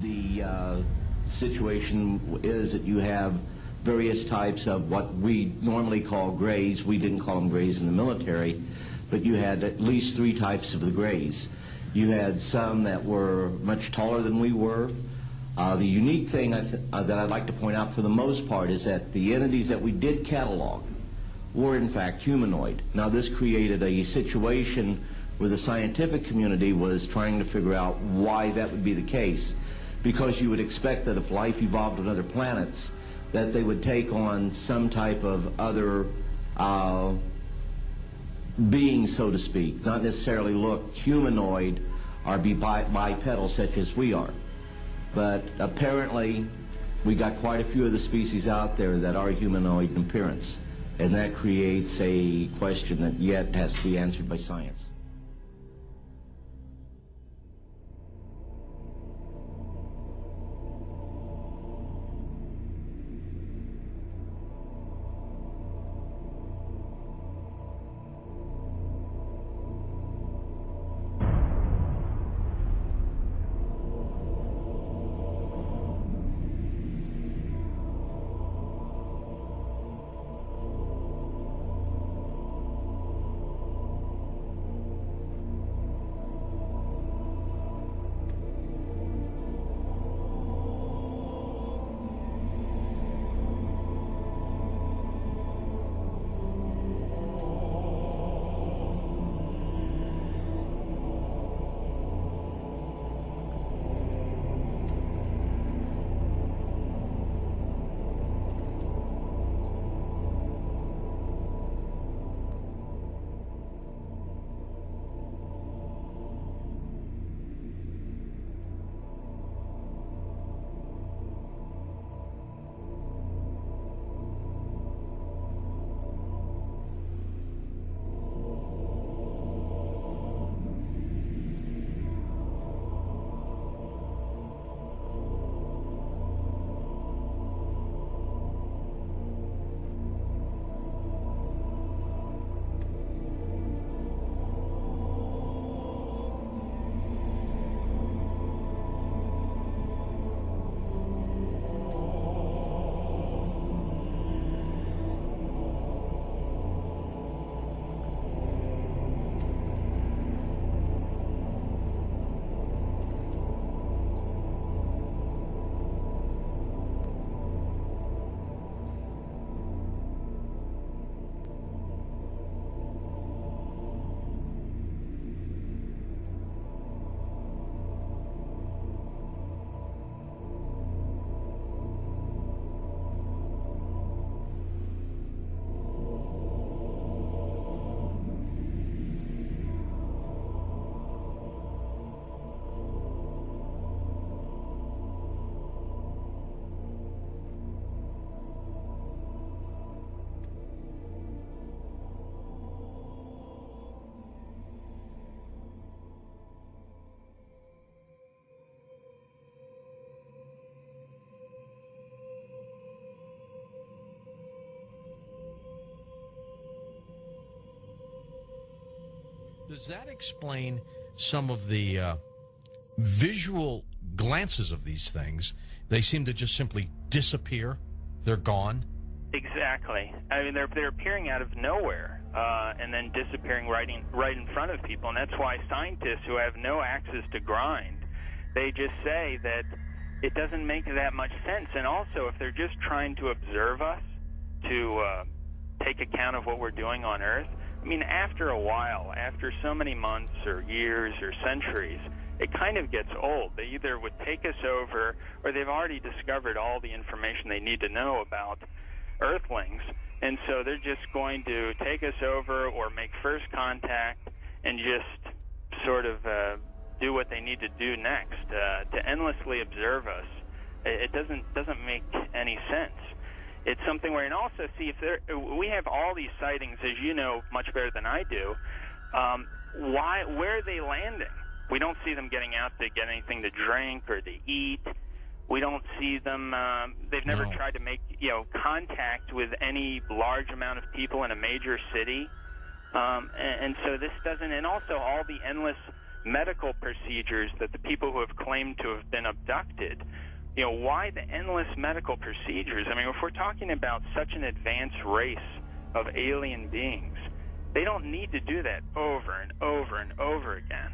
The situation is that you have various types of what we normally call grays. We didn't call them grays in the military, but you had at least 3 types of the grays. You had some that were much taller than we were. The unique thing that I'd like to point out for the most part is that the entities that we did catalog were in fact humanoid. Now this created a situation where the scientific community was trying to figure out why that would be the case, because you would expect that if life evolved on other planets, that they would take on some type of other being, so to speak, not necessarily look humanoid or be bipedal such as we are. But apparently we got quite a few of the species out there that are humanoid in appearance, and that creates a question that yet has to be answered by science. Does that explain some of the visual glances of these things? They seem to just simply disappear. They're gone. Exactly. I mean, they're appearing out of nowhere and then disappearing right in front of people. And that's why scientists who have no axes to grind, they just say that it doesn't make that much sense. And also, if they're just trying to observe us, to take account of what we're doing on Earth, I mean, after a while, after so many months or years or centuries, it kind of gets old. They either would take us over, or they've already discovered all the information they need to know about Earthlings, and so they're just going to take us over or make first contact and just sort of do what they need to do next. To endlessly observe us, it doesn't make any sense. It's something where, and also see if we have all these sightings, as you know much better than I do. Where are they landing? We don't see them getting out to get anything to drink or to eat. We don't see them. They've never tried to make contact with any large amount of people in a major city, and so this doesn't. And also all the endless medical procedures that the people who have claimed to have been abducted, why the endless medical procedures? I mean, if we're talking about such an advanced race of alien beings, they don't need to do that over and over and over again.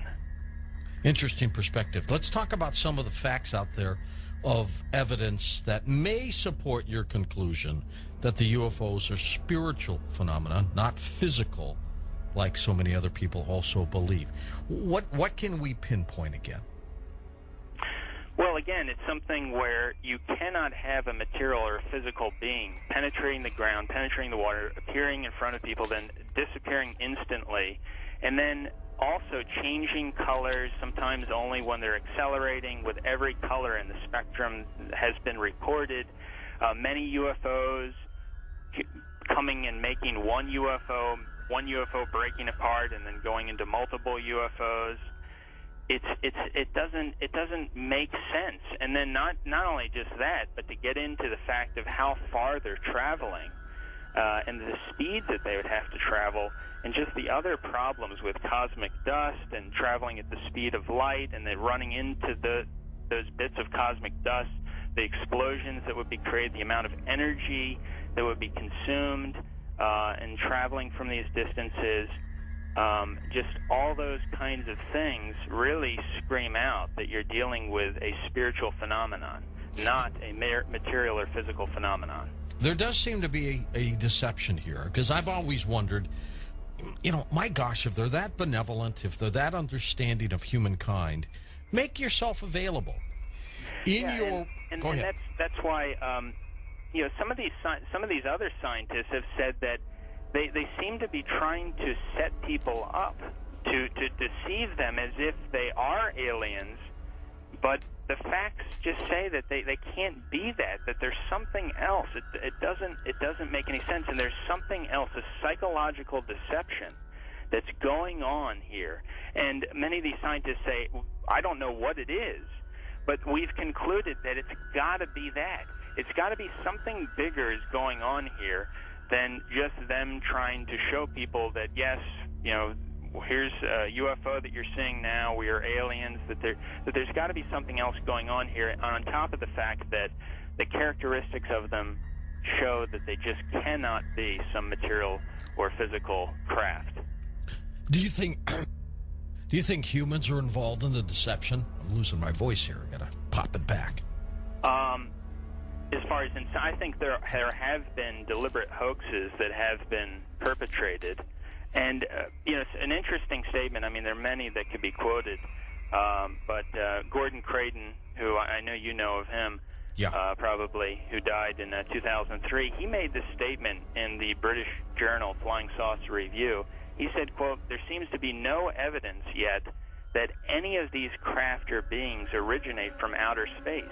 Interesting perspective. Let's talk about some of the facts out there of evidence that may support your conclusion that the UFOs are spiritual phenomena, not physical, like so many other people also believe. What can we pinpoint again? Well, again, it's something where you cannot have a material or a physical being penetrating the ground, penetrating the water, appearing in front of people, then disappearing instantly, and then also changing colors, sometimes only when they're accelerating, with every color in the spectrum has been reported. Many UFOs coming and making one UFO breaking apart and then going into multiple UFOs. It doesn't make sense. And then not only just that, but to get into the fact of how far they're traveling and the speeds that they would have to travel, and just the other problems with cosmic dust and traveling at the speed of light, and then running into those bits of cosmic dust, the explosions that would be created, the amount of energy that would be consumed in traveling from these distances. Just all those kinds of things really scream out that you're dealing with a spiritual phenomenon, not a material or physical phenomenon. There does seem to be a deception here, because I've always wondered, my gosh, if they're that benevolent, if they're that understanding of humankind, make yourself available. That's why some of these other scientists have said that they seem to be trying to set people up to deceive them as if they are aliens, but the facts just say that they can't be that there's something else. It doesn't make any sense, and there's something else, a psychological deception that's going on here. And many of these scientists say, I don't know what it is, but we've concluded that it's got to be that. It's got to be something bigger is going on here than just them trying to show people that, yes, here's a UFO that you're seeing now, we are aliens, that there's got to be something else going on here, on top of the fact that the characteristics of them show that they just cannot be some material or physical craft. Do you think humans are involved in the deception? I'm losing my voice here. I got to pop it back. As far as I think there have been deliberate hoaxes that have been perpetrated. And, it's an interesting statement. I mean, there are many that could be quoted. But Gordon Creighton, who I know you know of him, probably, who died in 2003, he made this statement in the British journal Flying Saucer Review. He said, quote, "There seems to be no evidence yet that any of these craft or beings originate from outer space.